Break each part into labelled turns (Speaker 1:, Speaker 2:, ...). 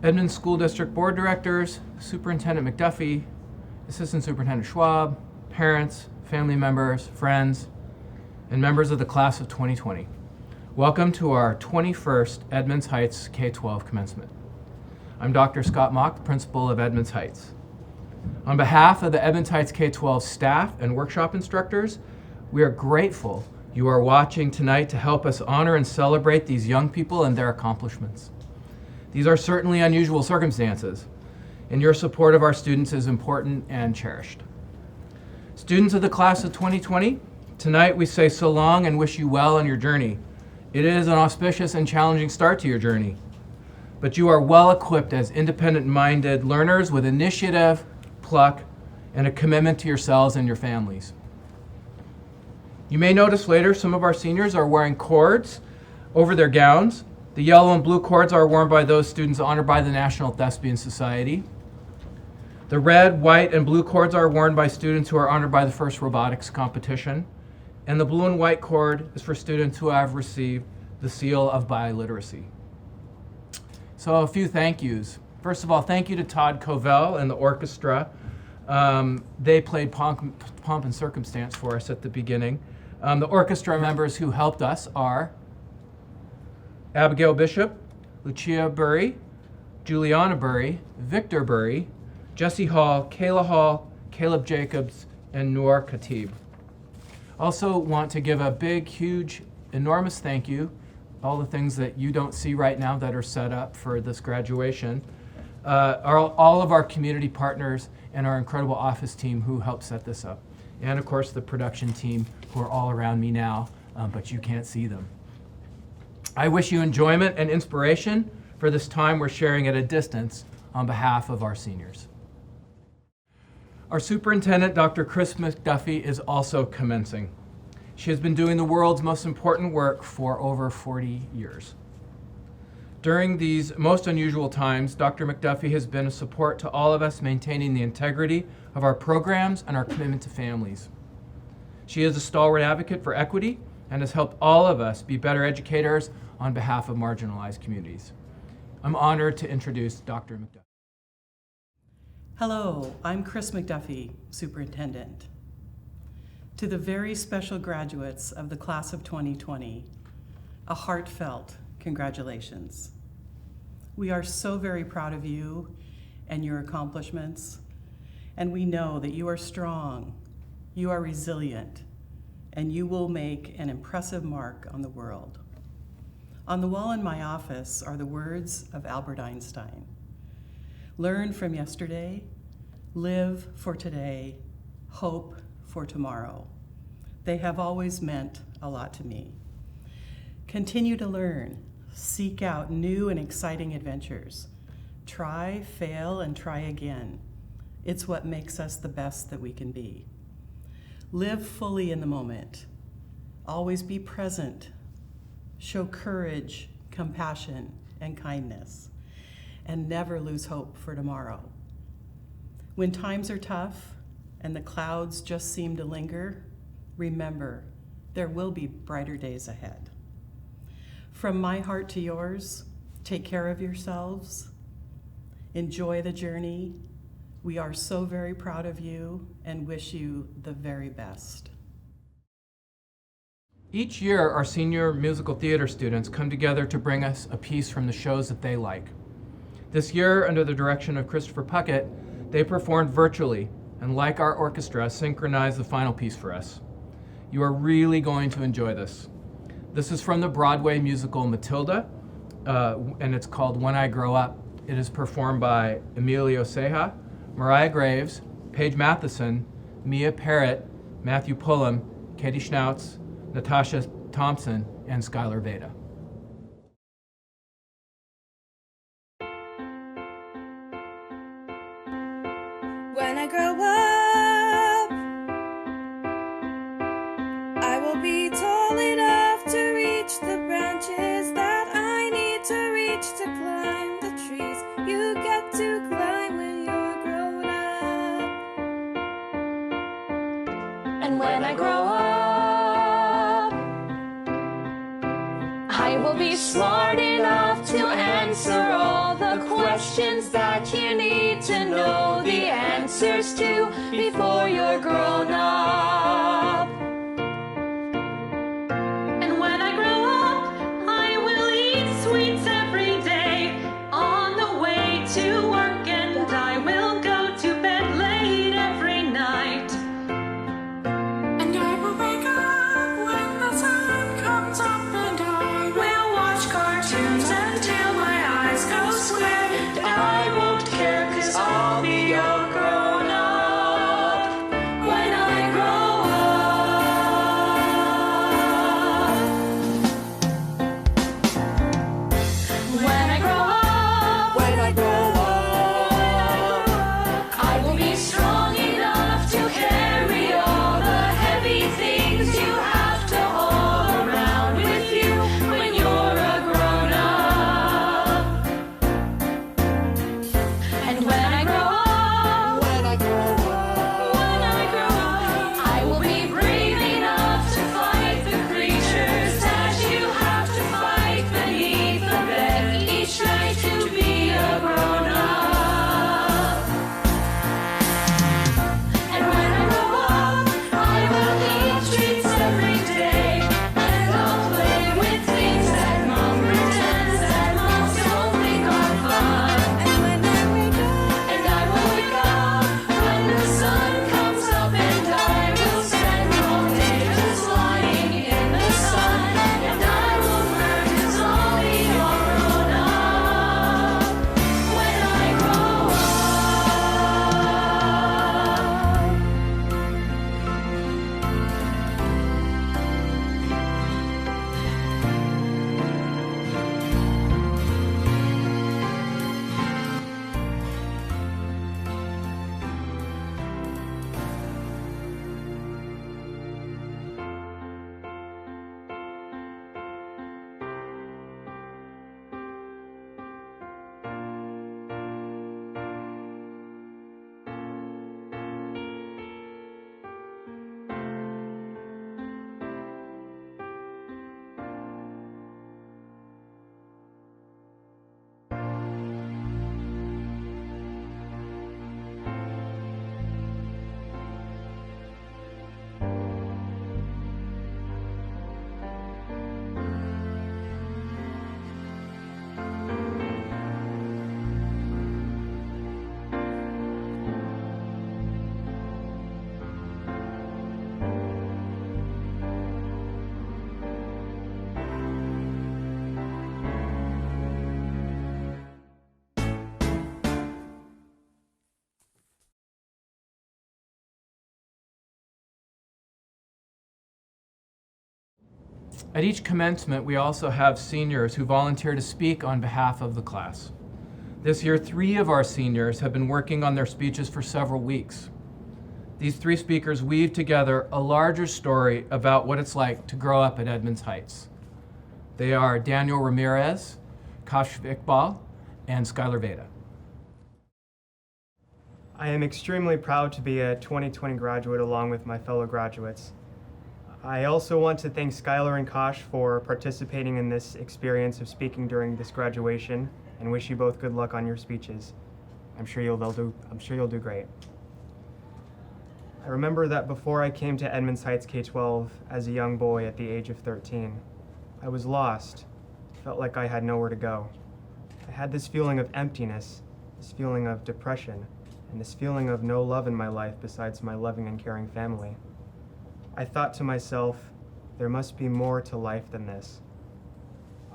Speaker 1: Edmonds School District Board Directors, Superintendent McDuffie, Assistant Superintendent Schwab, parents, family members, friends, and members of the class of 2020. Welcome to our 21st Edmonds Heights K-12 commencement. I'm Dr. Scott Mock, principal of Edmonds Heights. On behalf of the Edmonds Heights K-12 staff and workshop instructors, we are grateful you are watching tonight to help us honor and celebrate these young people and their accomplishments. These are certainly unusual circumstances, and your support of our students is important and cherished. Students of the class of 2020, tonight we say so long and wish you well on your journey. It is an auspicious and challenging start to your journey, but you are well equipped as independent-minded learners with initiative, pluck, and a commitment to yourselves and your families. You may notice later some of our seniors are wearing cords over their gowns. The yellow and blue cords are worn by those students honored by the National Thespian Society. The red, white, and blue cords are worn by students who are honored by the first robotics competition. And the blue and white cord is for students who have received the seal of biliteracy. So a few thank yous. First of all, thank you to Todd Covell and the orchestra. They played Pomp and Circumstance for us at the beginning. The orchestra members who helped us are Abigail Bishop, Lucia Burry, Juliana Burry, Victor Burry, Jesse Hall, Kayla Hall, Caleb Jacobs, and Noor Khatib. Also want to give a big, huge, enormous thank you, all the things that you don't see right now that are set up for this graduation, all of our community partners and our incredible office team who helped set this up. And of course the production team who are all around me now, but you can't see them. I wish you enjoyment and inspiration for this time we're sharing at a distance on behalf of our seniors. Our superintendent, Dr. Chris McDuffie, is also commencing. She has been doing the world's most important work for over 40 years. During these most unusual times, Dr. McDuffie has been a support to all of us, maintaining the integrity of our programs and our commitment to families. She is a stalwart advocate for equity and has helped all of us be better educators on behalf of marginalized communities. I'm honored to introduce Dr. McDuffie.
Speaker 2: Hello, I'm Chris McDuffie, Superintendent. To the very special graduates of the class of 2020, a heartfelt congratulations. We are so very proud of you and your accomplishments, and we know that you are strong, you are resilient, and you will make an impressive mark on the world. On the wall in my office are the words of Albert Einstein. Learn from yesterday, live for today, hope for tomorrow. They have always meant a lot to me. Continue to learn, seek out new and exciting adventures. Try, fail, and try again. It's what makes us the best that we can be. Live fully in the moment. Always be present. Show courage, compassion, and kindness. And never lose hope for tomorrow. When times are tough and the clouds just seem to linger, remember, there will be brighter days ahead. From my heart to yours, take care of yourselves. Enjoy the journey. We are so very proud of you and wish you the very best.
Speaker 1: Each year, our senior musical theater students come together to bring us a piece from the shows that they like. This year, under the direction of Christopher Puckett, they performed virtually and, like our orchestra, synchronized the final piece for us. You are really going to enjoy this. This is from the Broadway musical Matilda, and it's called When I Grow Up. It is performed by Emilio Ceja, Mariah Graves, Paige Matheson, Mia Parrott, Matthew Pullum, Katie Schnautz, Natasha Thompson, and Skylar Veda.
Speaker 3: When I grow up, I will be tall enough to reach the branches that I need to reach to climb the trees you get to climb when you're grown up. And when I grow up, I will be smart enough to answer all the questions
Speaker 4: questions that you need to know the answers to before you're grown up. And when I grow up, I will eat sweets every day on the way to work, and I will go to bed late every night.
Speaker 5: And I will wake up when the sun comes up, and I will watch cartoons until my eyes go square.
Speaker 4: And I won't care, 'cause I'll be all grown up when I grow up. When I grow up, I will be strong enough to carry all the heavy things you have to haul around with you when you're a grown up. And when I grow up, I will be brave enough to fight the creatures that you have to fight beneath the bed each night to be a grown up. And when I grow up, I will eat treats every day, and I'll play with things that Mom pretends that Moms don't think are fun.
Speaker 3: And when I wake up,
Speaker 4: And I will wake up when the sun comes up, and I will spend all day just lying in the sun. And I will burn 'cause I'll be all grown up when I grow up.
Speaker 1: At each commencement, we also have seniors who volunteer to speak on behalf of the class. This year, 3 of our seniors have been working on their speeches for several weeks. These 3 speakers weave together a larger story about what it's like to grow up at Edmonds Heights. They are Daniel Ramirez, Kashif Iqbal, and Skylar Veda.
Speaker 6: I am extremely proud to be a 2020 graduate along with my fellow graduates. I also want to thank Skylar and Kosh for participating in this experience of speaking during this graduation, and wish you both good luck on your speeches. I'm sure you'll do great. I remember that before I came to Edmonds Heights K-12 as a young boy at the age of 13, I was lost, felt like I had nowhere to go. I had this feeling of emptiness, this feeling of depression, and this feeling of no love in my life besides my loving and caring family. I thought to myself, there must be more to life than this.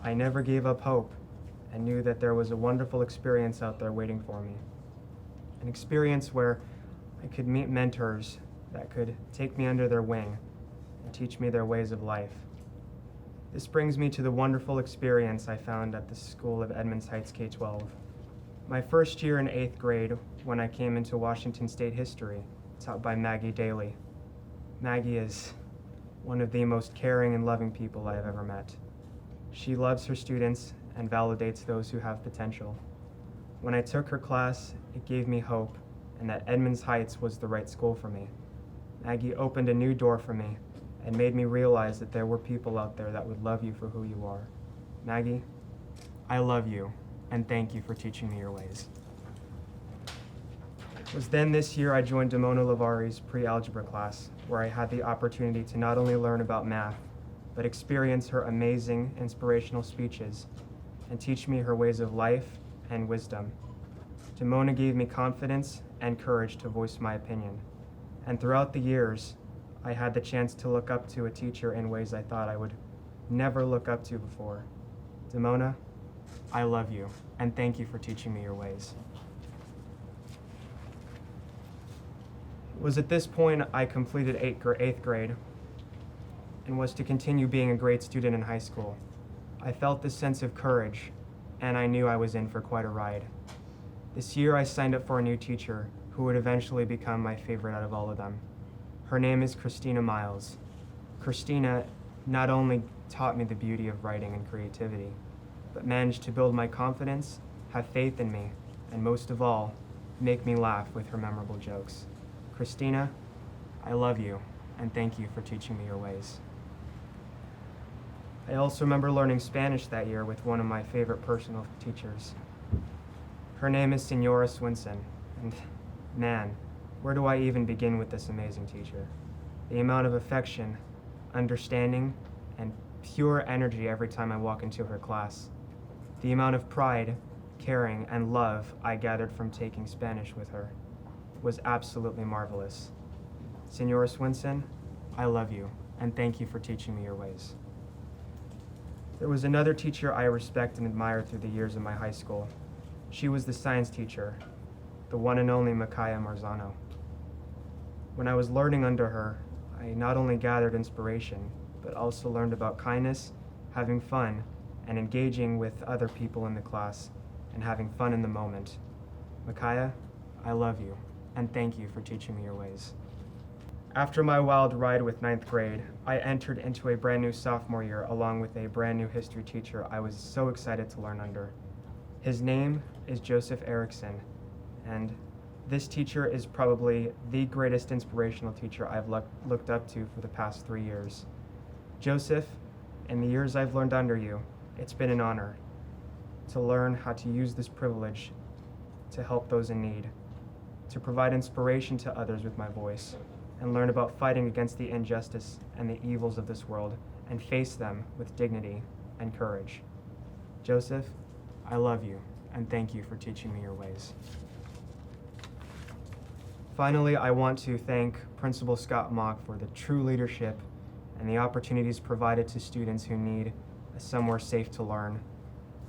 Speaker 6: I never gave up hope and knew that there was a wonderful experience out there waiting for me. An experience where I could meet mentors that could take me under their wing and teach me their ways of life. This brings me to the wonderful experience I found at the School of Edmonds Heights K-12. My first year in 8th grade, when I came into Washington State history, taught by Maggie Daly. Maggie is one of the most caring and loving people I have ever met. She loves her students and validates those who have potential. When I took her class, it gave me hope and that Edmonds Heights was the right school for me. Maggie opened a new door for me and made me realize that there were people out there that would love you for who you are. Maggie, I love you, and thank you for teaching me your ways. It was then this year I joined Damona Lavari's pre-algebra class, where I had the opportunity to not only learn about math, but experience her amazing inspirational speeches and teach me her ways of life and wisdom. Damona gave me confidence and courage to voice my opinion. And throughout the years, I had the chance to look up to a teacher in ways I thought I would never look up to before. Damona, I love you, and thank you for teaching me your ways. It was at this point I completed eighth grade and was to continue being a great student in high school. I felt this sense of courage, and I knew I was in for quite a ride. This year I signed up for a new teacher who would eventually become my favorite out of all of them. Her name is Christina Miles. Christina not only taught me the beauty of writing and creativity, but managed to build my confidence, have faith in me, and most of all, make me laugh with her memorable jokes. Christina, I love you, and thank you for teaching me your ways. I also remember learning Spanish that year with one of my favorite personal teachers. Her name is Senora Swinson, and man, where do I even begin with this amazing teacher? The amount of affection, understanding, and pure energy every time I walk into her class. The amount of pride, caring, and love I gathered from taking Spanish with her was absolutely marvelous. Senora Swinson, I love you, and thank you for teaching me your ways. There was another teacher I respect and admired through the years of my high school. She was the science teacher, the one and only Micaiah Marzano. When I was learning under her, I not only gathered inspiration, but also learned about kindness, having fun, and engaging with other people in the class, and having fun in the moment. Micaiah, I love you, and thank you for teaching me your ways. After my wild ride with 9th grade, I entered into a brand new sophomore year along with a brand new history teacher I was so excited to learn under. His name is Joseph Erickson, and this teacher is probably the greatest inspirational teacher I've looked up to for the past 3 years. Joseph, in the years I've learned under you, it's been an honor to learn how to use this privilege to help those in need, to provide inspiration to others with my voice, and learn about fighting against the injustice and the evils of this world and face them with dignity and courage. Joseph, I love you, and thank you for teaching me your ways. Finally, I want to thank Principal Scott Mock for the true leadership and the opportunities provided to students who need a somewhere safe to learn.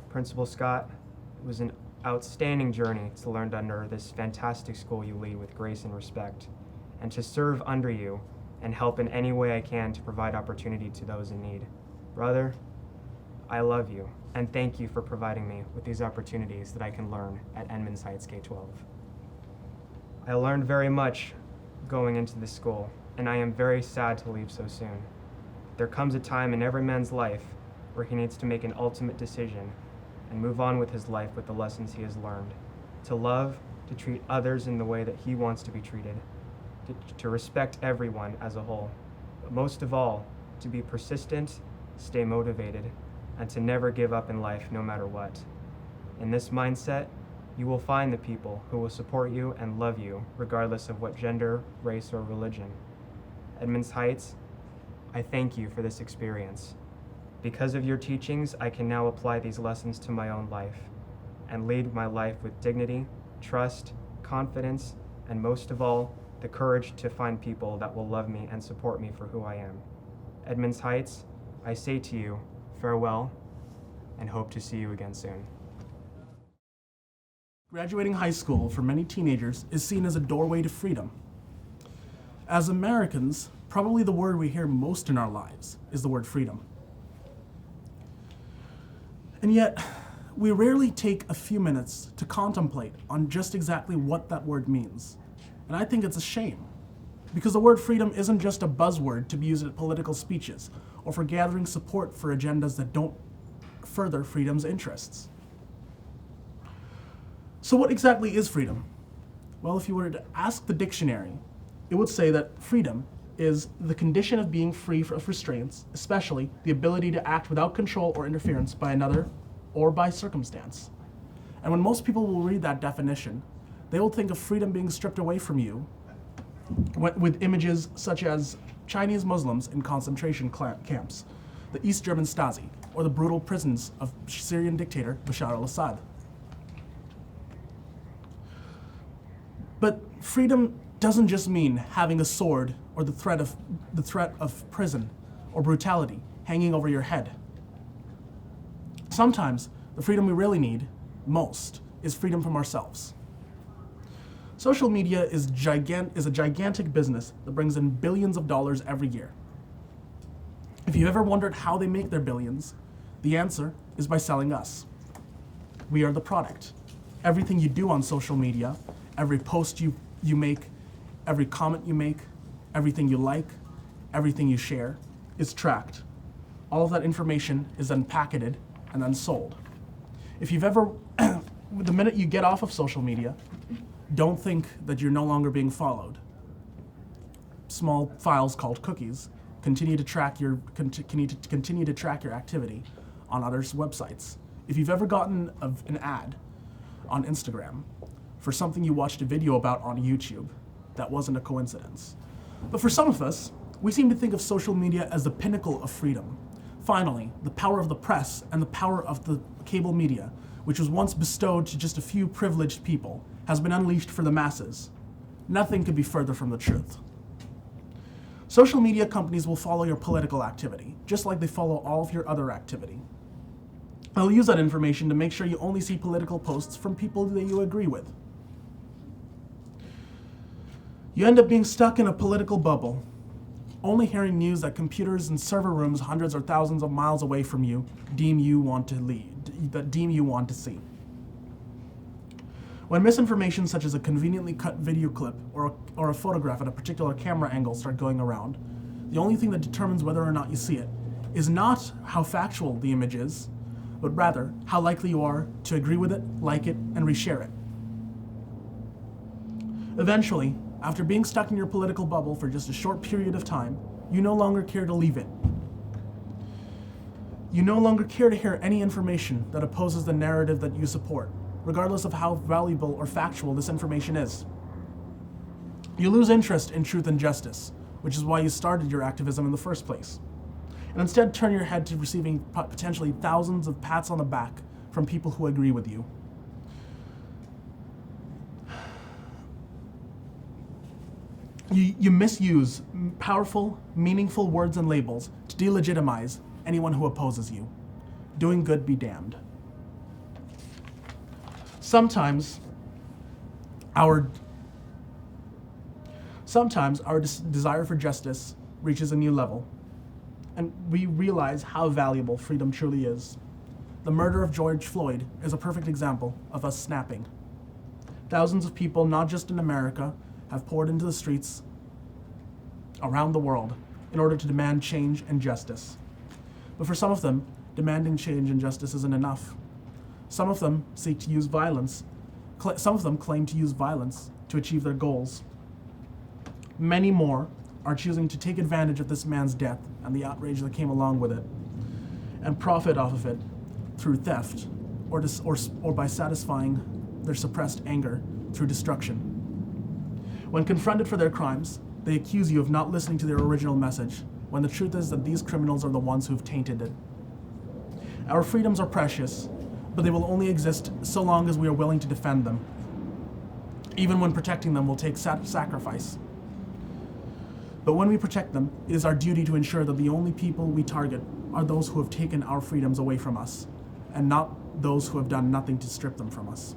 Speaker 6: Principal Scott, it was an outstanding journey to learn under this fantastic school you lead with grace and respect, and to serve under you and help in any way I can to provide opportunity to those in need. Brother, I love you, and thank you for providing me with these opportunities that I can learn at Edmonds Heights K-12. I learned very much going into this school, and I am very sad to leave so soon. There comes a time in every man's life where he needs to make an ultimate decision and move on with his life with the lessons he has learned, to love, to treat others in the way that he wants to be treated, to respect everyone as a whole, but most of all, to be persistent, stay motivated, and to never give up in life no matter what. In this mindset, you will find the people who will support you and love you regardless of what gender, race, or religion. Edmonds Heights, I thank you for this experience. Because of your teachings, I can now apply these lessons to my own life and lead my life with dignity, trust, confidence, and most of all, the courage to find people that will love me and support me for who I am. Edmonds Heights, I say to you, farewell, and hope to see you again soon.
Speaker 7: Graduating high school for many teenagers is seen as a doorway to freedom. As Americans, probably the word we hear most in our lives is the word freedom. And yet, we rarely take a few minutes to contemplate on just exactly what that word means. And I think it's a shame, because the word freedom isn't just a buzzword to be used at political speeches or for gathering support for agendas that don't further freedom's interests. So what exactly is freedom? Well, if you were to ask the dictionary, it would say that freedom is the condition of being free of restraints, especially the ability to act without control or interference by another or by circumstance. And when most people will read that definition, they will think of freedom being stripped away from you with images such as Chinese Muslims in concentration camps, the East German Stasi, or the brutal prisons of Syrian dictator Bashar al-Assad. But freedom doesn't just mean having a sword or the threat of prison or brutality hanging over your head. Sometimes the freedom we really need most is freedom from ourselves. Social media is a gigantic business that brings in billions of dollars every year. If you've ever wondered how they make their billions, the answer is by selling us. We are the product. Everything you do on social media, every post you make, every comment you make, everything you like, everything you share, is tracked. All of that information is then packaged and then sold. If you've ever, the minute you get off of social media, don't think that you're no longer being followed. Small files called cookies continue to track your activity on others' websites. If you've ever gotten an ad on Instagram for something you watched a video about on YouTube, that wasn't a coincidence. But for some of us, we seem to think of social media as the pinnacle of freedom. Finally, the power of the press and the power of the cable media, which was once bestowed to just a few privileged people, has been unleashed for the masses. Nothing could be further from the truth. Social media companies will follow your political activity, just like they follow all of your other activity. They'll use that information to make sure you only see political posts from people that you agree with. You end up being stuck in a political bubble, only hearing news that computers in server rooms hundreds or thousands of miles away from you deem you want to see. When misinformation such as a conveniently cut video clip or a photograph at a particular camera angle start going around, the only thing that determines whether or not you see it is not how factual the image is, but rather how likely you are to agree with it, like it, and reshare it. Eventually, after being stuck in your political bubble for just a short period of time, you no longer care to leave it. You no longer care to hear any information that opposes the narrative that you support, regardless of how valuable or factual this information is. You lose interest in truth and justice, which is why you started your activism in the first place, and instead turn your head to receiving potentially thousands of pats on the back from people who agree with you. You misuse powerful, meaningful words and labels to delegitimize anyone who opposes you. Doing good be damned. Sometimes our desire for justice reaches a new level, and we realize how valuable freedom truly is. The murder of George Floyd is a perfect example of us snapping. Thousands of people, not just in America, have poured into the streets around the world in order to demand change and justice. But for some of them, demanding change and justice isn't enough. Some of them seek to use violence. Some of them claim to use violence to achieve their goals. Many more are choosing to take advantage of this man's death and the outrage that came along with it, and profit off of it through theft or by satisfying their suppressed anger through destruction. When confronted for their crimes, they accuse you of not listening to their original message, when the truth is that these criminals are the ones who've tainted it. Our freedoms are precious, but they will only exist so long as we are willing to defend them, even when protecting them will take sacrifice. But when we protect them, it is our duty to ensure that the only people we target are those who have taken our freedoms away from us, and not those who have done nothing to strip them from us.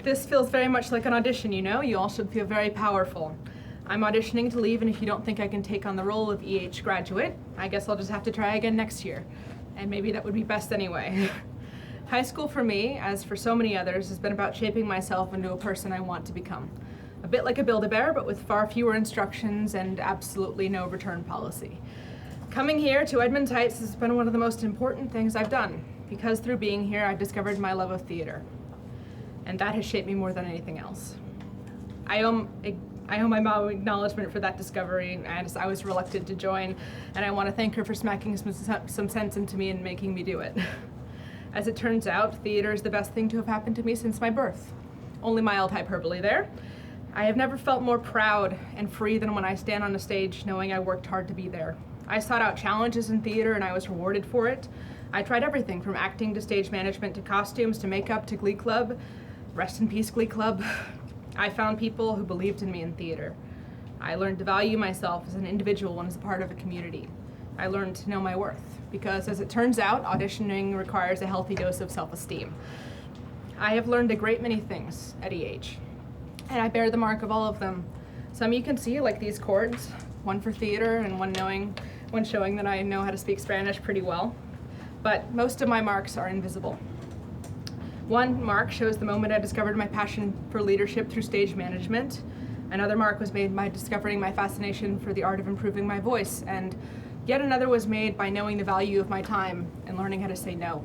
Speaker 8: This feels very much like an audition, you know? You all should feel very powerful. I'm auditioning to leave, and if you don't think I can take on the role of EH graduate, I guess I'll just have to try again next year. And maybe that would be best anyway. High school for me, as for so many others, has been about shaping myself into a person I want to become. A bit like a Build-A-Bear, but with far fewer instructions and absolutely no return policy. Coming here to Edmonds Heights has been one of the most important things I've done, because through being here, I've discovered my love of theater. And that has shaped me more than anything else. I owe my mom acknowledgement for that discovery, and I was reluctant to join, and I want to thank her for smacking some sense into me and making me do it. As it turns out, theater is the best thing to have happened to me since my birth. Only mild hyperbole there. I have never felt more proud and free than when I stand on a stage knowing I worked hard to be there. I sought out challenges in theater and I was rewarded for it. I tried everything from acting to stage management to costumes to makeup to Glee Club. Rest in peace, Glee Club. I found people who believed in me in theater. I learned to value myself as an individual and as a part of a community. I learned to know my worth because, as it turns out, auditioning requires a healthy dose of self-esteem. I have learned a great many things at EH, and I bear the mark of all of them. Some you can see, like these cords, one for theater and one showing that I know how to speak Spanish pretty well. But most of my marks are invisible. One mark shows the moment I discovered my passion for leadership through stage management. Another mark was made by discovering my fascination for the art of improving my voice, and yet another was made by knowing the value of my time and learning how to say no.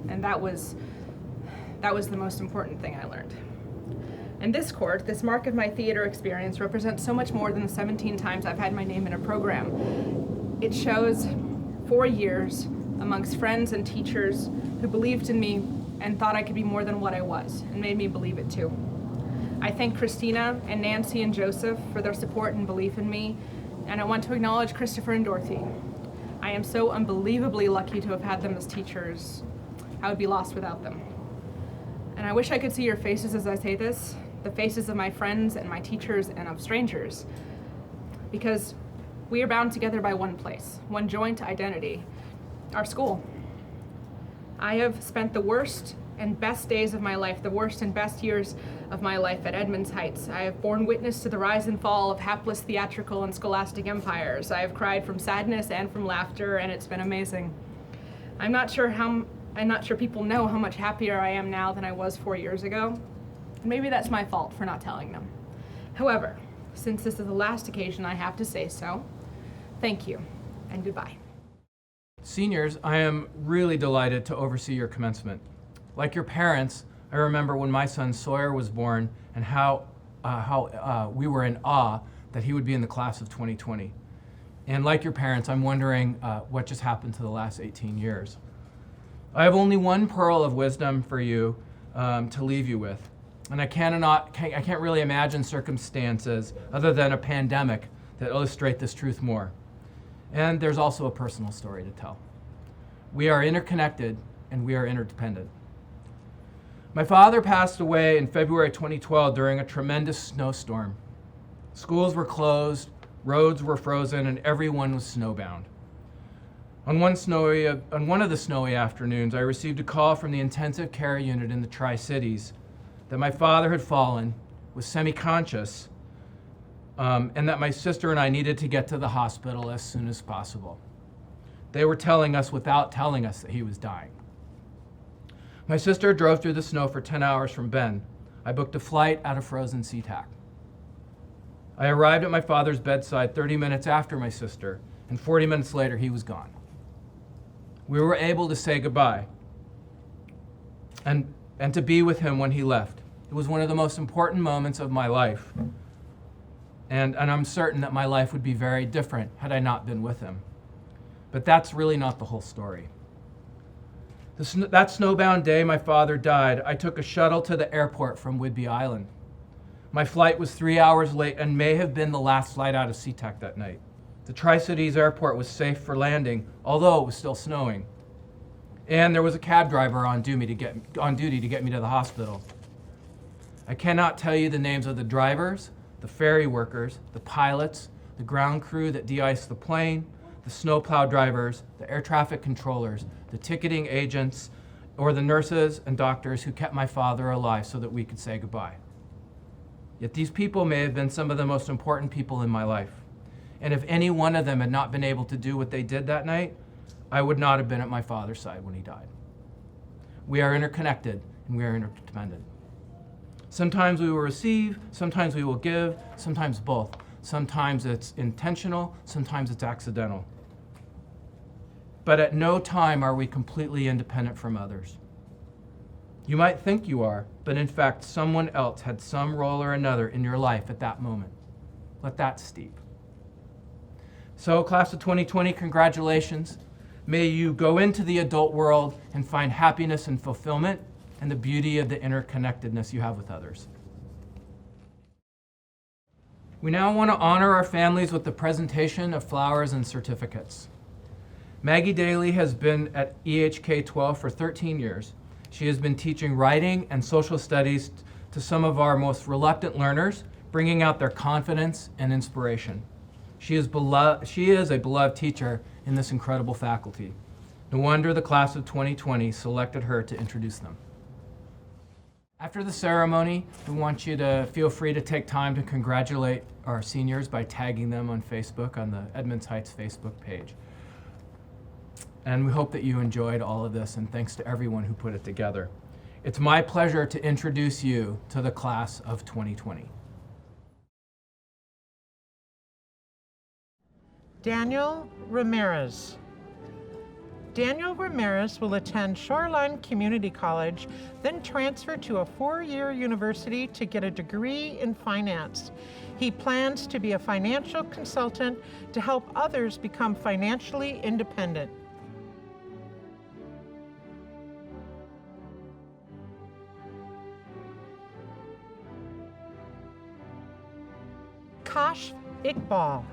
Speaker 8: And that was the most important thing I learned. And this cord, this mark of my theater experience, represents so much more than the 17 times I've had my name in a program. It shows 4 years amongst friends and teachers who believed in me and thought I could be more than what I was, and made me believe it too. I thank Christina and Nancy and Joseph for their support and belief in me, and I want to acknowledge Christopher and Dorothy. I am so unbelievably lucky to have had them as teachers. I would be lost without them. And I wish I could see your faces as I say this, the faces of my friends and my teachers and of strangers, because we are bound together by one place, one joint identity, our school. I have spent the worst and best days of my life, the worst and best years of my life at Edmonds Heights. I have borne witness to the rise and fall of hapless theatrical and scholastic empires. I have cried from sadness and from laughter, and it's been amazing. I'm not sure people know how much happier I am now than I was 4 years ago. Maybe that's my fault for not telling them. However, since this is the last occasion I have to say so, thank you and goodbye.
Speaker 1: Seniors, I am really delighted to oversee your commencement. Like your parents, I remember when my son Sawyer was born and how we were in awe that he would be in the class of 2020. And like your parents, I'm wondering what just happened to the last 18 years. I have only one pearl of wisdom for you to leave you with. And I can't really imagine circumstances other than a pandemic that illustrate this truth more. And there's also a personal story to tell. We are interconnected and we are interdependent. My father passed away in February 2012 during a tremendous snowstorm. Schools were closed, roads were frozen, and everyone was snowbound. On one of the snowy afternoons, I received a call from the intensive care unit in the Tri-Cities that my father had fallen, was semi-conscious, and that my sister and I needed to get to the hospital as soon as possible. They were telling us without telling us that he was dying. My sister drove through the snow for 10 hours from Bend. I booked a flight out of frozen SeaTac. I arrived at my father's bedside 30 minutes after my sister, and 40 minutes later he was gone. We were able to say goodbye and to be with him when he left. It was one of the most important moments of my life. And I'm certain that my life would be very different had I not been with him. But that's really not the whole story. That snowbound day my father died, I took a shuttle to the airport from Whidbey Island. My flight was 3 hours late and may have been the last flight out of SeaTac that night. The Tri-Cities airport was safe for landing, although it was still snowing. And there was a cab driver on duty to get me to the hospital. I cannot tell you the names of the drivers, the ferry workers, the pilots, the ground crew that de-iced the plane, the snowplow drivers, the air traffic controllers, the ticketing agents, or the nurses and doctors who kept my father alive so that we could say goodbye. Yet these people may have been some of the most important people in my life. And if any one of them had not been able to do what they did that night, I would not have been at my father's side when he died. We are interconnected and we are interdependent. Sometimes we will receive, sometimes we will give, sometimes both. Sometimes it's intentional, sometimes it's accidental. But at no time are we completely independent from others. You might think you are, but in fact, someone else had some role or another in your life at that moment. Let that steep. So, class of 2020, congratulations. May you go into the adult world and find happiness and fulfillment and the beauty of the interconnectedness you have with others. We now want to honor our families with the presentation of flowers and certificates. Maggie Daly has been at K-12 for 13 years. She has been teaching writing and social studies to some of our most reluctant learners, bringing out their confidence and inspiration. She is a beloved teacher in this incredible faculty. No wonder the class of 2020 selected her to introduce them. After the ceremony, we want you to feel free to take time to congratulate our seniors by tagging them on Facebook on the Edmonds Heights Facebook page. And we hope that you enjoyed all of this, and thanks to everyone who put it together. It's my pleasure to introduce you to the class of 2020.
Speaker 9: Daniel Ramirez. Daniel Ramirez will attend Shoreline Community College, then transfer to a 4-year university to get a degree in finance. He plans to be a financial consultant to help others become financially independent. Kash Iqbal.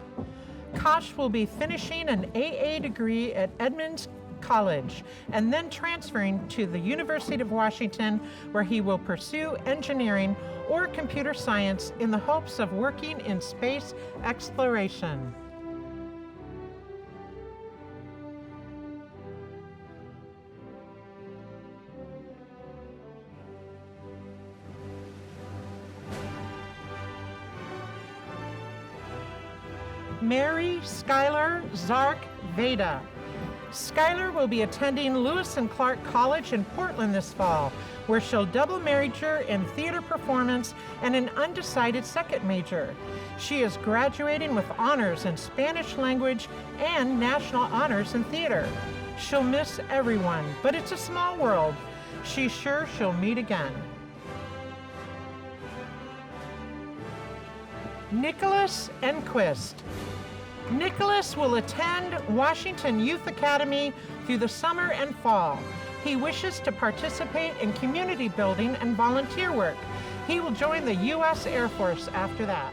Speaker 9: Kash will be finishing an AA degree at Edmonds College and then transferring to the University of Washington, where he will pursue engineering or computer science in the hopes of working in space exploration. Mary Skylar Zark Veda. Skylar will be attending Lewis and Clark College in Portland this fall, where she'll double major in theater performance and an undecided second major. She is graduating with honors in Spanish language and national honors in theater. She'll miss everyone, but it's a small world. She's sure she'll meet again. Nicholas Enquist. Nicholas will attend Washington Youth Academy through the summer and fall. He wishes to participate in community building and volunteer work. He will join the U.S. Air Force after that.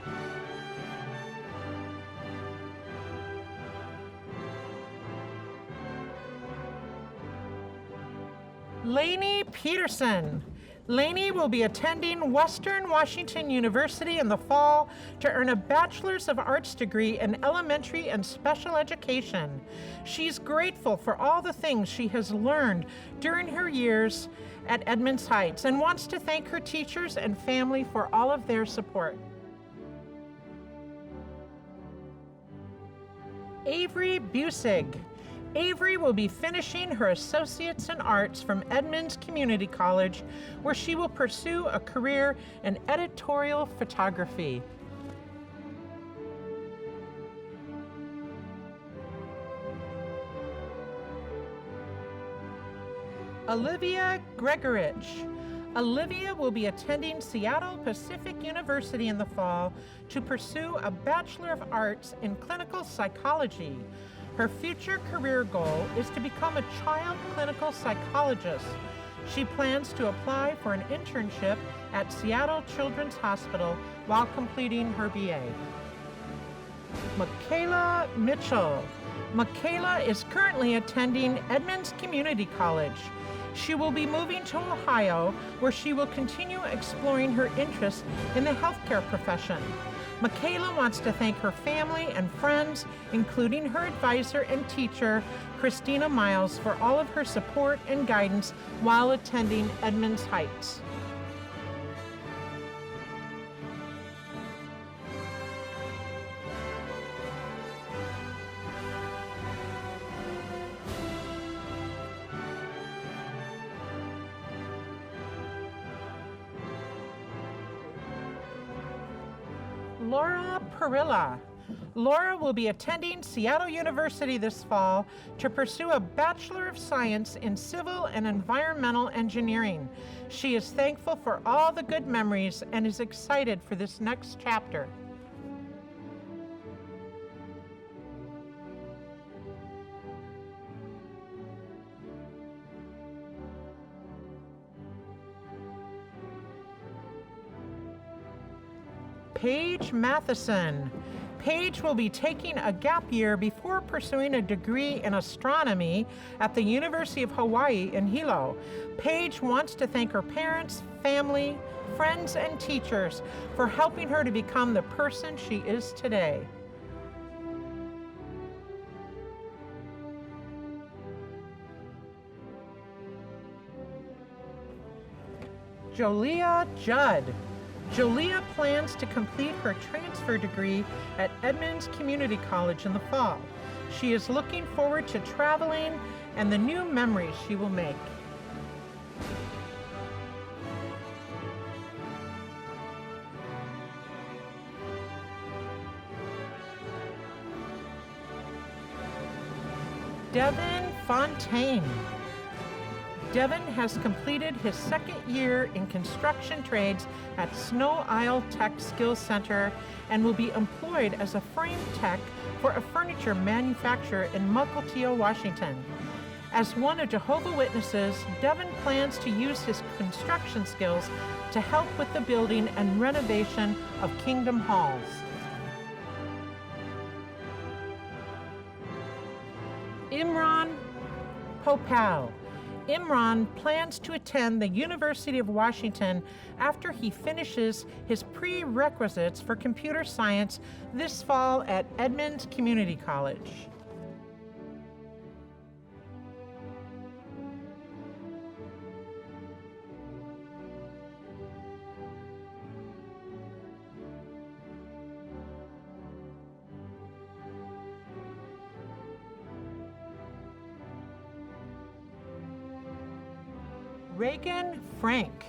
Speaker 9: Lainey Peterson. Lainey will be attending Western Washington University in the fall to earn a Bachelor's of Arts degree in elementary and special education. She's grateful for all the things she has learned during her years at Edmonds Heights and wants to thank her teachers and family for all of their support. Avery Busig. Avery will be finishing her Associates in Arts from Edmonds Community College, where she will pursue a career in editorial photography. Olivia Gregorich. Olivia will be attending Seattle Pacific University in the fall to pursue a Bachelor of Arts in Clinical Psychology. Her future career goal is to become a child clinical psychologist. She plans to apply for an internship at Seattle Children's Hospital while completing her BA. Michaela Mitchell. Michaela is currently attending Edmonds Community College. She will be moving to Ohio, where she will continue exploring her interest in the healthcare profession. Michaela wants to thank her family and friends, including her advisor and teacher, Christina Miles, for all of her support and guidance while attending Edmonds Heights. Laura Perilla. Laura will be attending Seattle University this fall to pursue a Bachelor of Science in Civil and Environmental Engineering. She is thankful for all the good memories and is excited for this next chapter. Paige Matheson. Paige will be taking a gap year before pursuing a degree in astronomy at the University of Hawaii in Hilo. Paige wants to thank her parents, family, friends, and teachers for helping her to become the person she is today. Jolia Judd. Jolia plans to complete her transfer degree at Edmonds Community College in the fall. She is looking forward to traveling and the new memories she will make. Devin Fontaine. Devin has completed his second year in construction trades at Snow Isle Tech Skills Center and will be employed as a frame tech for a furniture manufacturer in Mukilteo, Washington. As one of Jehovah's Witnesses, Devin plans to use his construction skills to help with the building and renovation of Kingdom Halls. Imran Popal. Imran plans to attend the University of Washington after he finishes his prerequisites for computer science this fall at Edmonds Community College. Reagan Frank.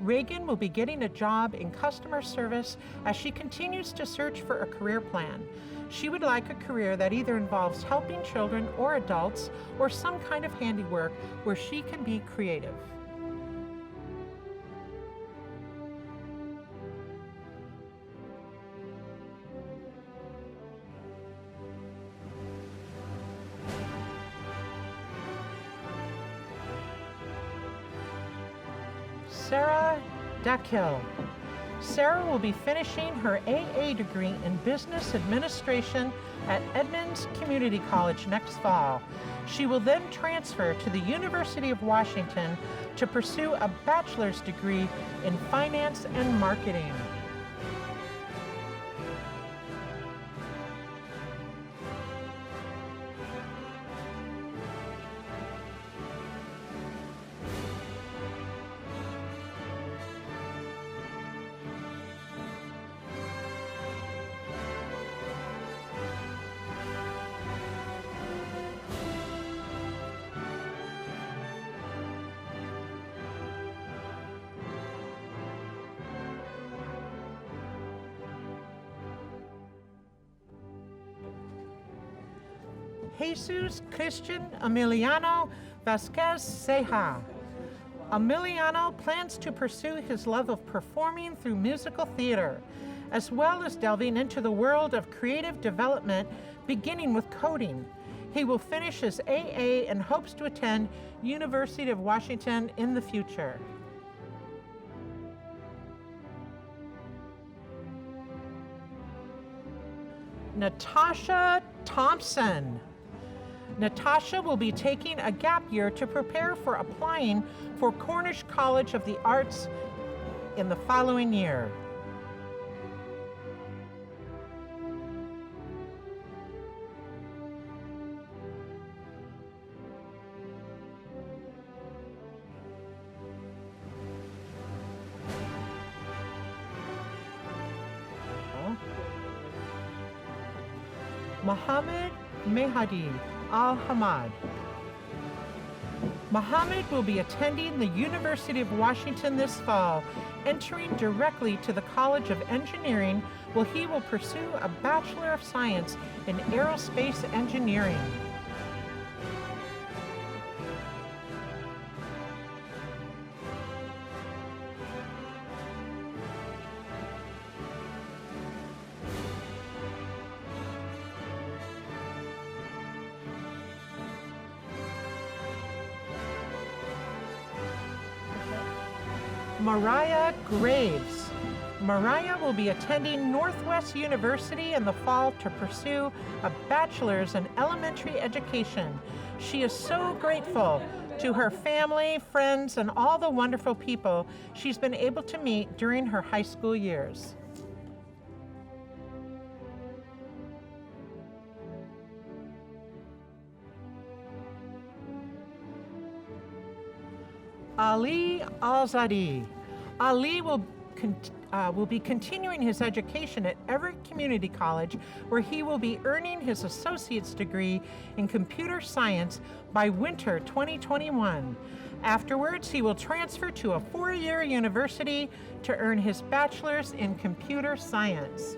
Speaker 9: Reagan will be getting a job in customer service as she continues to search for a career plan. She would like a career that either involves helping children or adults or some kind of handiwork where she can be creative. Sarah Dakhil. Sarah will be finishing her AA degree in Business Administration at Edmonds Community College next fall. She will then transfer to the University of Washington to pursue a bachelor's degree in Finance and Marketing. Jesus Christian Emiliano Vasquez Ceja. Emiliano plans to pursue his love of performing through musical theater, as well as delving into the world of creative development, beginning with coding. He will finish his AA and hopes to attend University of Washington in the future. Natasha Thompson. Natasha will be taking a gap year to prepare for applying for Cornish College of the Arts in the following year. Mohammed Mehdi Al-Hamad. Mohammed will be attending the University of Washington this fall, entering directly to the College of Engineering, where he will pursue a Bachelor of Science in Aerospace Engineering. Mariah Graves. Mariah will be attending Northwest University in the fall to pursue a bachelor's in elementary education. She is so grateful to her family, friends, and all the wonderful people she's been able to meet during her high school years. Ali Alzadi. Ali will be continuing his education at Everett Community College, where he will be earning his associate's degree in computer science by winter 2021. Afterwards, he will transfer to a four-year university to earn his bachelor's in computer science.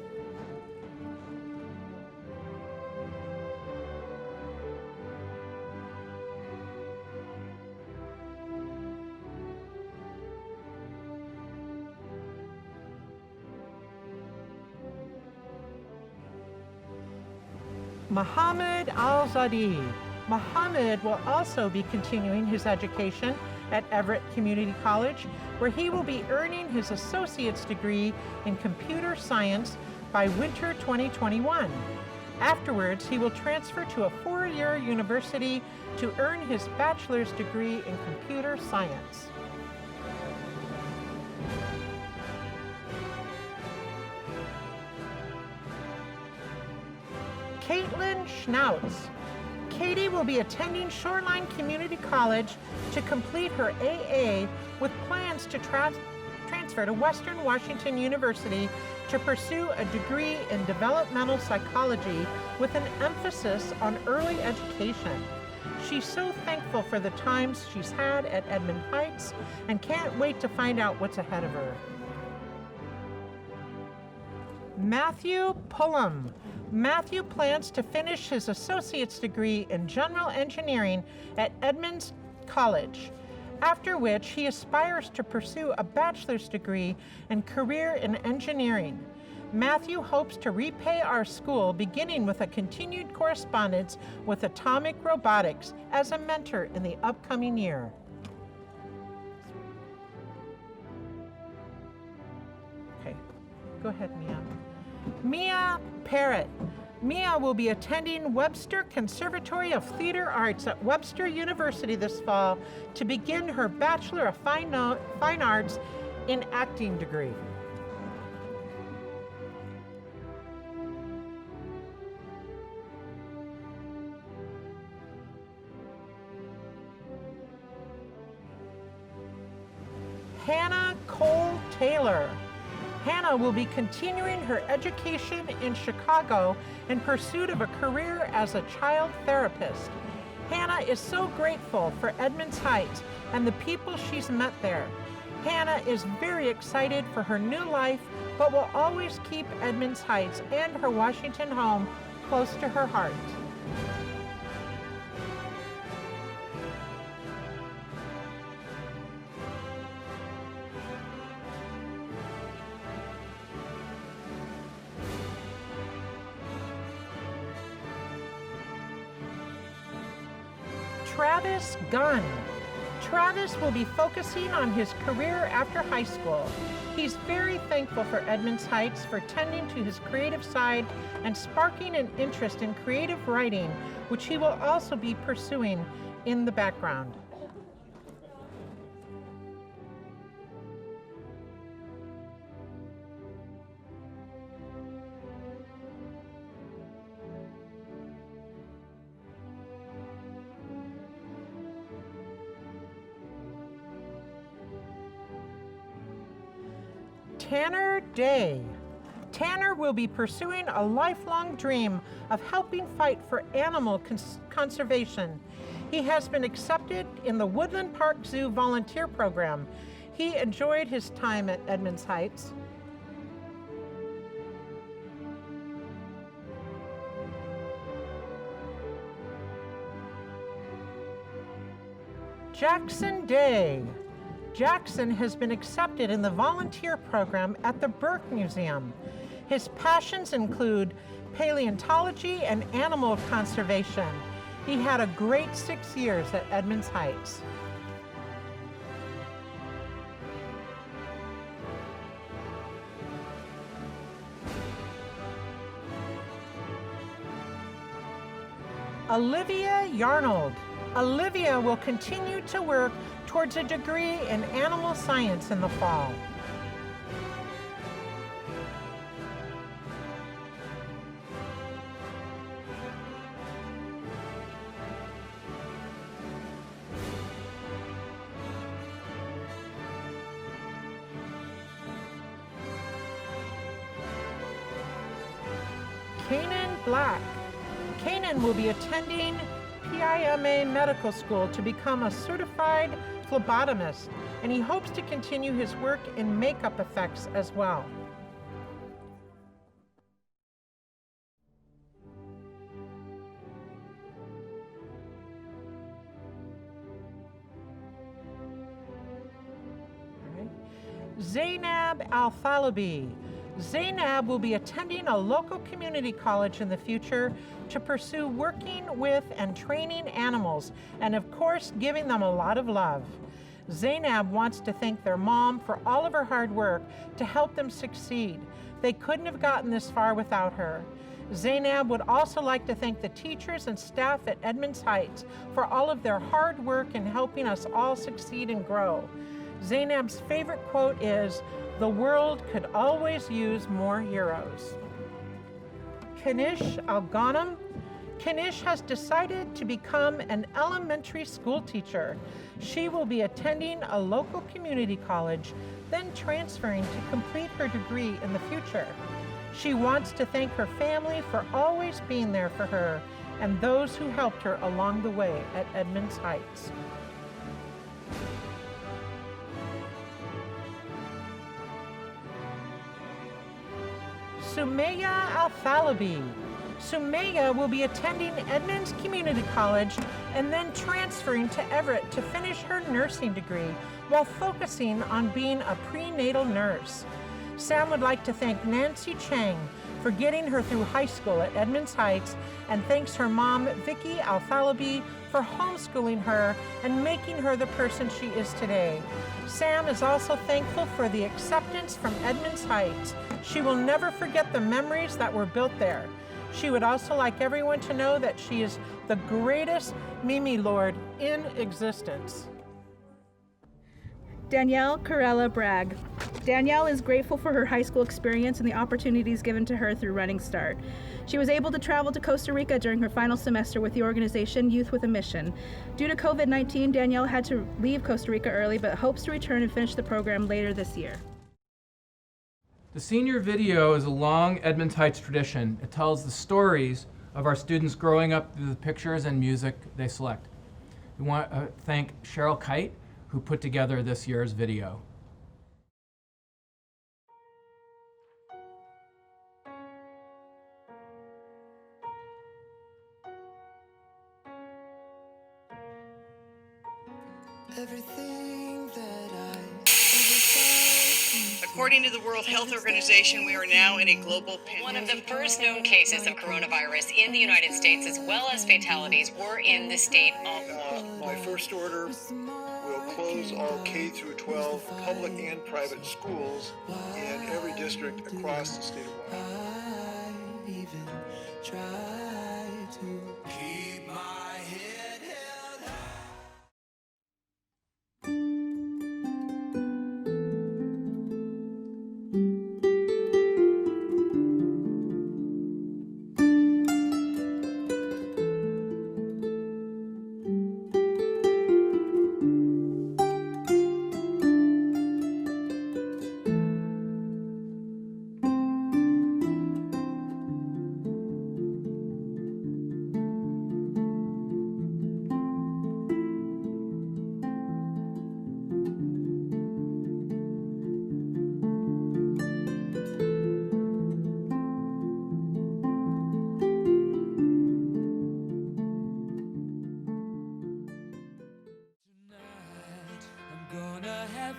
Speaker 9: Mohammed Al-Zadi. Mohammed will also be continuing his education at Everett Community College, where he will be earning his associate's degree in computer science by winter 2021. Afterwards, he will transfer to a four-year university to earn his bachelor's degree in computer science. Caitlin Schnautz. Katie will be attending Shoreline Community College to complete her AA with plans to transfer to Western Washington University to pursue a degree in developmental psychology with an emphasis on early education. She's so thankful for the times she's had at Edmonds Heights and can't wait to find out what's ahead of her. Matthew Pullum. Matthew plans to finish his associate's degree in general engineering at Edmonds College, after which he aspires to pursue a bachelor's degree and career in engineering. Matthew hopes to repay our school, beginning with a continued correspondence with Atomic Robotics as a mentor in the upcoming year. Okay, go ahead, Mia. Mia Parrott. Mia will be attending Webster Conservatory of Theater Arts at Webster University this fall to begin her Bachelor of Fine Arts in Acting degree. Hannah Cole Taylor. Hannah will be continuing her education in Chicago in pursuit of a career as a child therapist. Hannah is so grateful for Edmonds Heights and the people she's met there. Hannah is very excited for her new life, but will always keep Edmonds Heights and her Washington home close to her heart. Travis Gunn. Travis will be focusing on his career after high school. He's very thankful for Edmonds Heights for tending to his creative side and sparking an interest in creative writing, which he will also be pursuing in the background. Tanner Day. Tanner will be pursuing a lifelong dream of helping fight for animal conservation. He has been accepted in the Woodland Park Zoo volunteer program. He enjoyed his time at Edmonds Heights. Jackson Day. Jackson has been accepted in the volunteer program at the Burke Museum. His passions include paleontology and animal conservation. He had a great 6 years at Edmonds Heights. Olivia Yarnold. Olivia will continue to work towards a degree in animal science in the fall. Kanan Black. Kanan will be attending PIMA Medical School to become a certified phlebotomist, and he hopes to continue his work in makeup effects as well. Zainab Al-Thalabi. Zainab will be attending a local community college in the future to pursue working with and training animals, and of course, giving them a lot of love. Zainab wants to thank their mom for all of her hard work to help them succeed. They couldn't have gotten this far without her. Zainab would also like to thank the teachers and staff at Edmonds Heights for all of their hard work in helping us all succeed and grow. Zainab's favorite quote is, "The world could always use more heroes." Kanish Al-Ghanem. Kanish has decided to become an elementary school teacher. She will be attending a local community college, then transferring to complete her degree in the future. She wants to thank her family for always being there for her and those who helped her along the way at Edmonds Heights. Sumaya Al-Thalabi. Sumaya will be attending Edmonds Community College and then transferring to Everett to finish her nursing degree while focusing on being a prenatal nurse. Sam would like to thank Nancy Chang for getting her through high school at Edmonds Heights, and thanks her mom, Vicky Al-Thalabi, for homeschooling her and making her the person she is today. Sam is also thankful for the acceptance from Edmonds Heights. She will never forget the memories that were built there. She would also like everyone to know that she is the greatest Mimi Lord in existence.
Speaker 10: Danielle Corella Bragg. Danielle is grateful for her high school experience and the opportunities given to her through Running Start. She was able to travel to Costa Rica during her final semester with the organization Youth with a Mission. Due to COVID-19, Danielle had to leave Costa Rica early, but hopes to return and finish the program later this year.
Speaker 1: The senior video is a long Edmonds Heights tradition. It tells the stories of our students growing up through the pictures and music they select. We want to thank Cheryl Kite, who put together this year's video.
Speaker 11: Everything that I ever thought.
Speaker 12: According to the World Health Organization, we are now in a global pandemic.
Speaker 13: One of the first known cases of coronavirus in the United States, as well as fatalities, were in the state of...
Speaker 14: My first order will close all K-12 public and private schools in every district across the state of Washington.
Speaker 11: I even try to keep my head held high.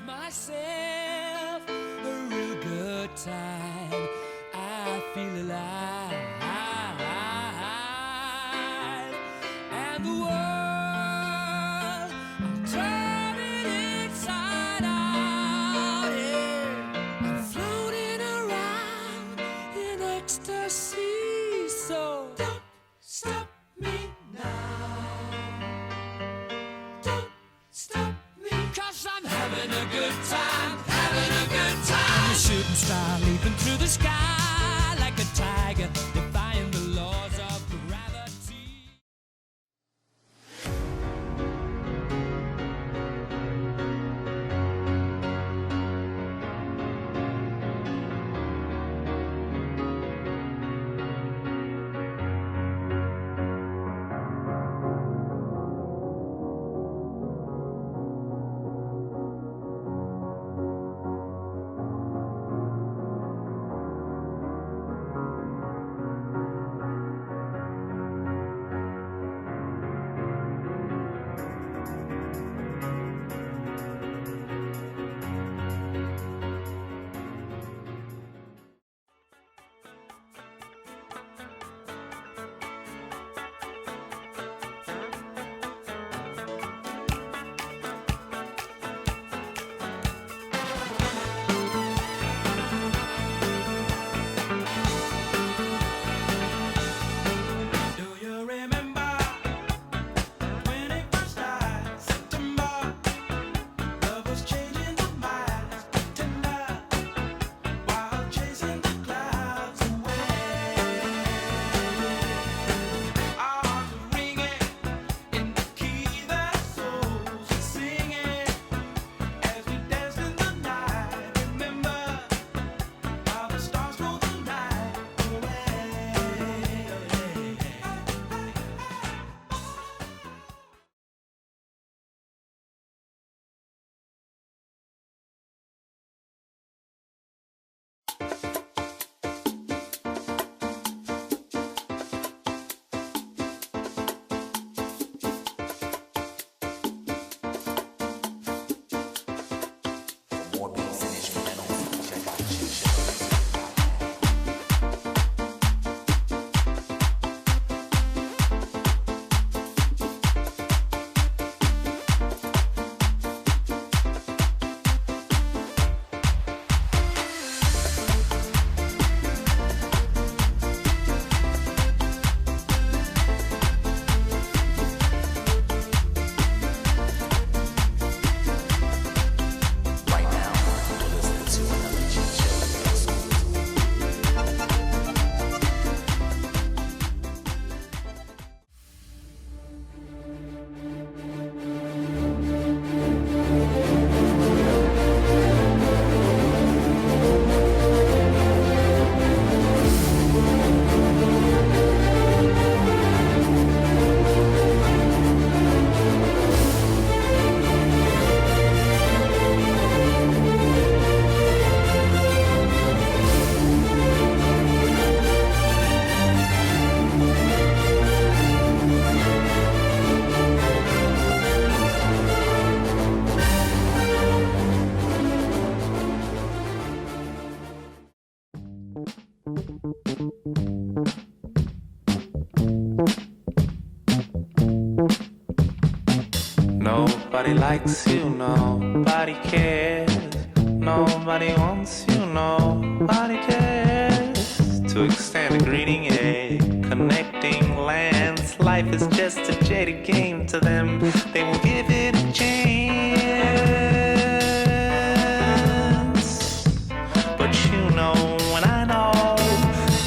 Speaker 15: Myself a real good time. I feel alive, and the world, I'll turn it inside out. Yeah. I'm floating around in ecstasy, so don't stop me now. and style, leaping through the sky like a tiger, defying the laws of gravity.
Speaker 16: Nobody likes you, nobody cares. Nobody wants you, nobody cares. To extend a greeting, a connecting lands. Life is just a jaded game to them. They will give it a chance. But you know, when I know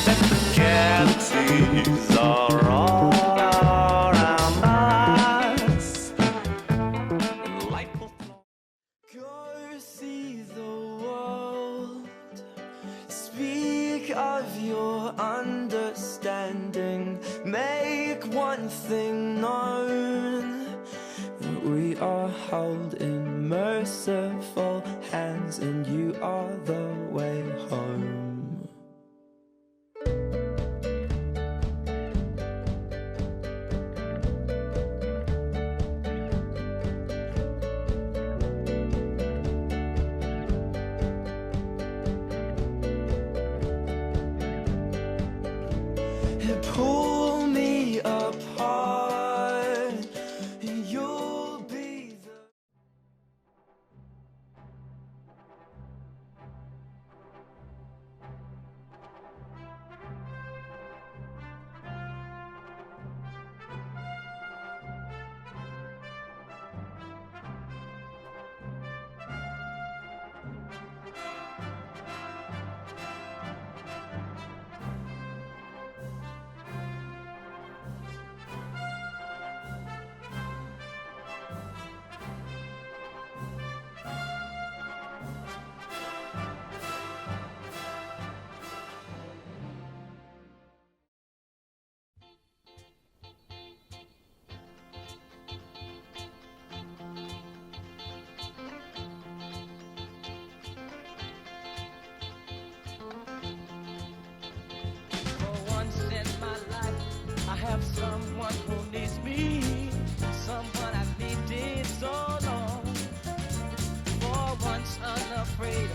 Speaker 16: that the galaxies are all around us, and light will flow.
Speaker 11: Go see the world. Speak of your understanding. Make one thing known, that we are held in merciful hands, and you are the way home. Pull me apart, and you'll be the
Speaker 15: someone who needs me, someone I've needed so long. For once unafraid,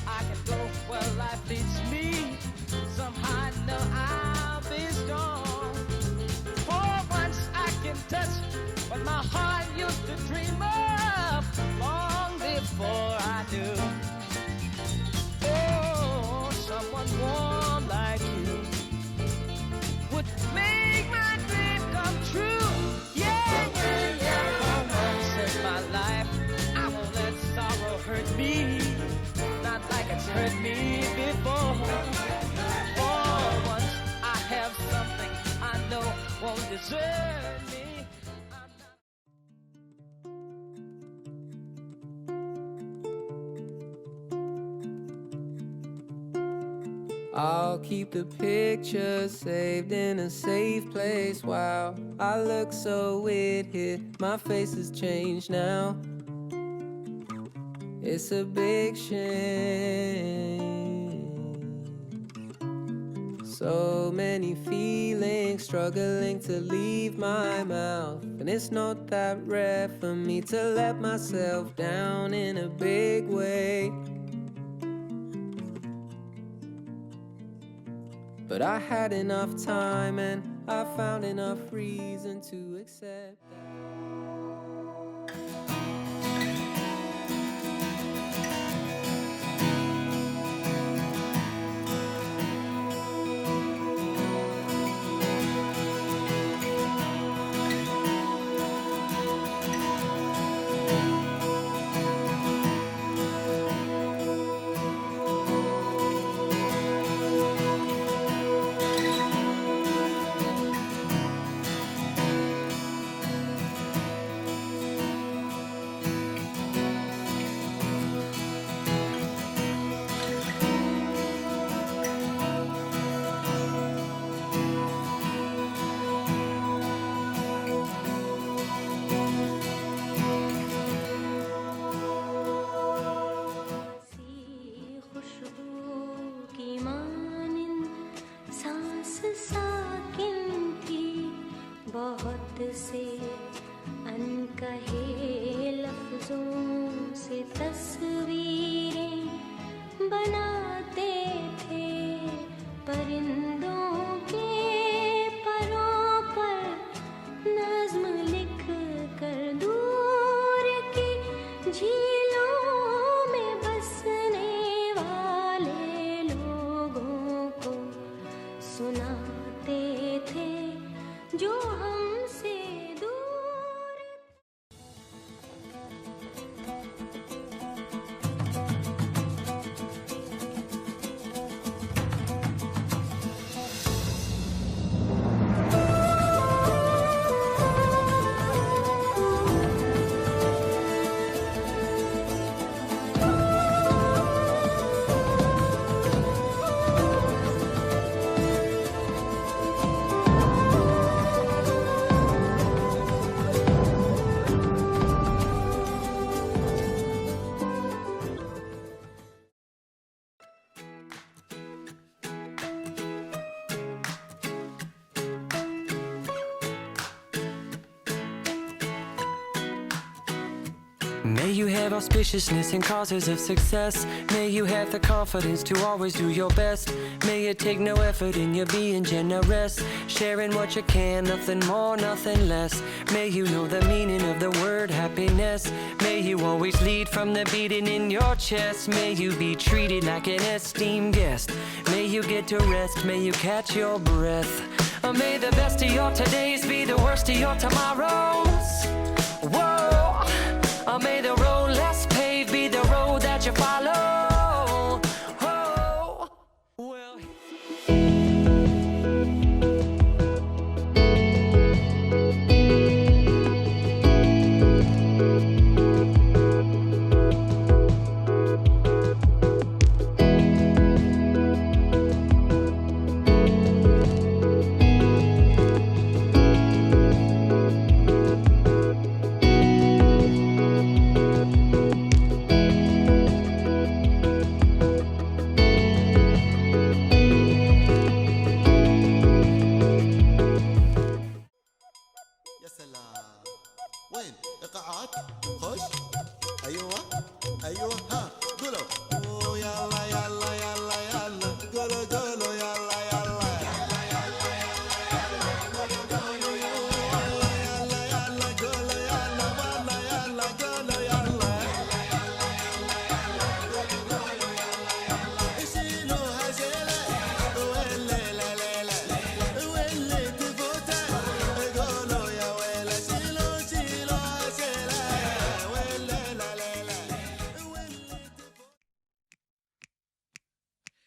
Speaker 15: I can go where life leads me. Somehow I know I'll be strong. For once I can touch what my heart used to dream of long before I knew. Oh, someone warm like you would make my dream come true. Yeah, yeah, yeah. For once in my life, I won't let sorrow hurt me, not like it's hurt me before. For once I have something I know won't desert me.
Speaker 17: I'll keep the pictures saved in a safe place. Wow, I look so weird here. My face has changed now. It's a big shame. So many feelings struggling to leave my mouth. And it's not that rare for me to let myself down in a big way. But I had enough time and I found enough reason to accept that.
Speaker 4: बहुत से अनकहे लफ्जों से तस्वीरें बनाते थे परिंदों के परों पर नज़्म लिख कर दूर की झीलों में बसने वाले लोगों को सुनाते थे जो हमसे दूर।
Speaker 18: May you have auspiciousness and causes of success. May you have the confidence to always do your best. May it take no effort in your being generous, sharing what you can, nothing more, nothing less. May you know the meaning of the word happiness. May you always lead from the beating in your chest. May you be treated like an esteemed guest. May you get to rest, may you catch your breath. May the best of your todays be the worst of your tomorrows. Whoa. May the road less paved be the road that you follow. Oh, well.
Speaker 19: خوش ايوه ايوه ها قولوا يلا يلا يلا يلا قولوا قولوا يلا يلا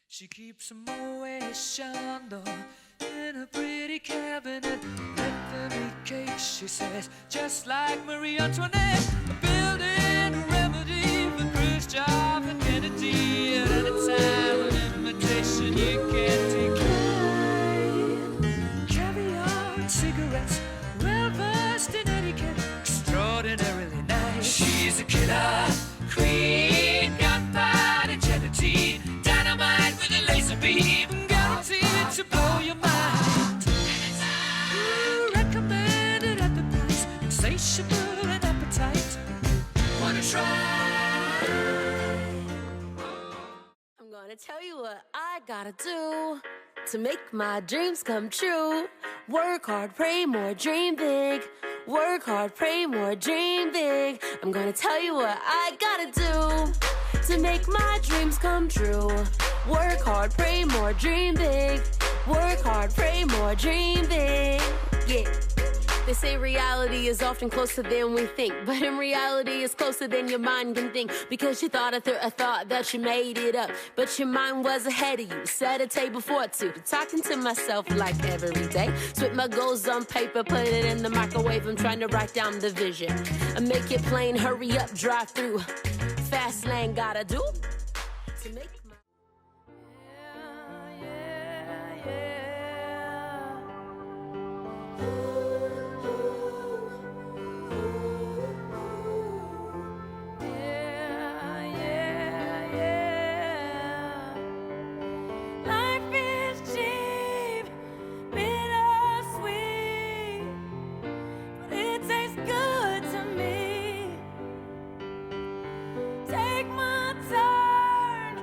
Speaker 15: She keeps a Moet Chandon in a pretty cabinet. Bethany cake, she says, just like Marie Antoinette. Building a remedy for Khrushchev and Kennedy. At any time, an invitation you can't decline. Caviar and cigarettes, well versed in etiquette, extraordinarily nice. She's a killer queen, gunpowder gelatine. Dynamite with a laser beam, guaranteed to blow your mind. Recommended at the price, insatiable and appetite. Wanna try?
Speaker 20: I'm gonna tell you what I gotta do to make my dreams come true. Work hard, pray more, dream big. Work hard, pray more, dream big. I'm gonna tell you what I gotta do to make my dreams come true. Work hard, pray more, dream big. Work hard, pray more, dream big. Yeah. They say reality is often closer than we think, but in reality it's closer than your mind can think. Because you thought a thought that you made it up, but your mind was ahead of you. Set a table for two. Talking to myself like every day. Spit my goals on paper, put it in the microwave. I'm trying to write down the vision and make it plain. Hurry up, drive through. Fast lane gotta do to make my
Speaker 3: Life is cheap, bittersweet, but it tastes good to me. Take my turn,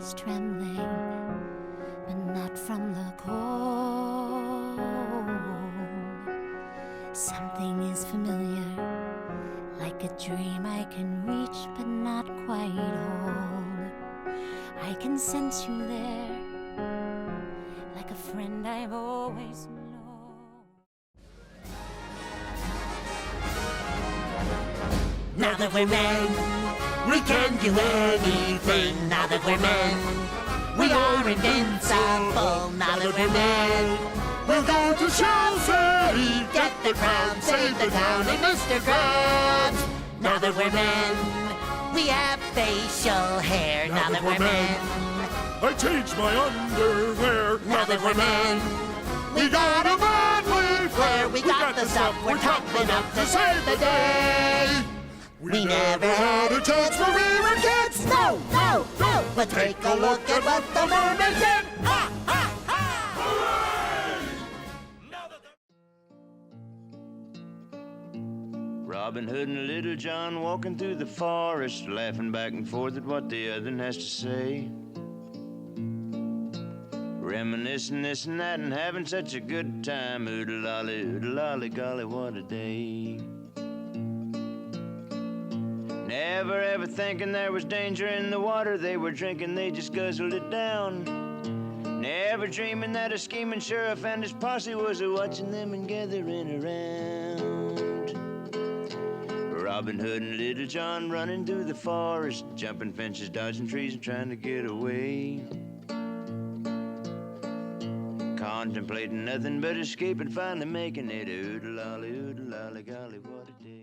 Speaker 21: voice trembling, but not from the cold. Something is familiar, like a dream I can reach but not quite hold. I can sense you there, like a friend I've always known.
Speaker 22: Now that we're men, we can do anything. Now that we're men, we are invincible. Now that we're men, we'll go to Shell City, get the crown, save the town, and Mr. Krabs. Now that we're men, we have facial hair. Now that we're men,
Speaker 23: I changed my underwear.
Speaker 22: now that we're men, we got a manly flair. We got the stuff, we're tough enough to save the day. We never had a chance when we were kids. No, no, no. But take a look at what the mermaid did. Ha, ha, ha!
Speaker 24: Robin Hood and Little John walking through the forest, laughing back and forth at what the other has to say. Reminiscing this and that and having such a good time. Oodle-lolly, golly, what a day. Never ever thinking there was danger in the water they were drinking, they just guzzled it down. Never dreaming that a scheming sheriff and his posse was a-watching them and gathering around. Robin Hood and Little John running through the forest, jumping fences, dodging trees and trying to get away. Contemplating nothing but escape and finally making it. Oodle-lolly, golly, what a day.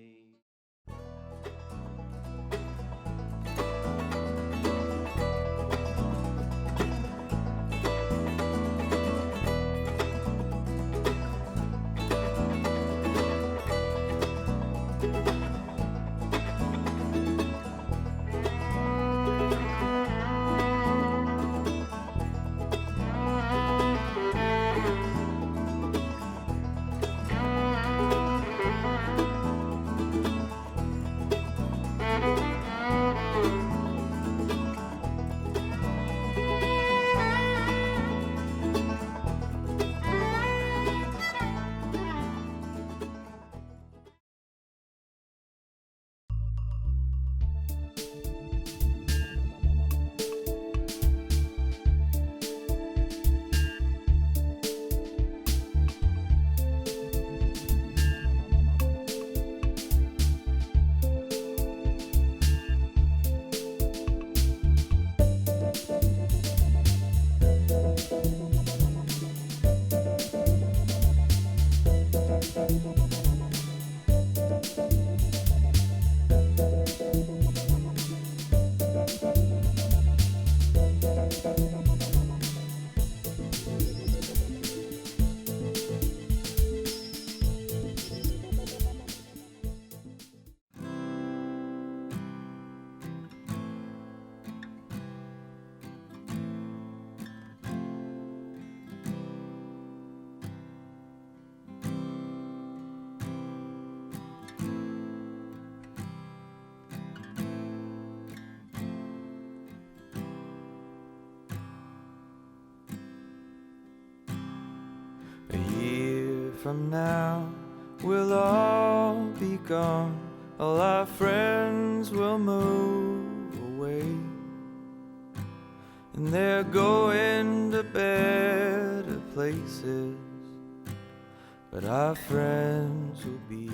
Speaker 11: A year from now, we'll all be gone. All our friends will move away, and they're going to better places. But our friends will be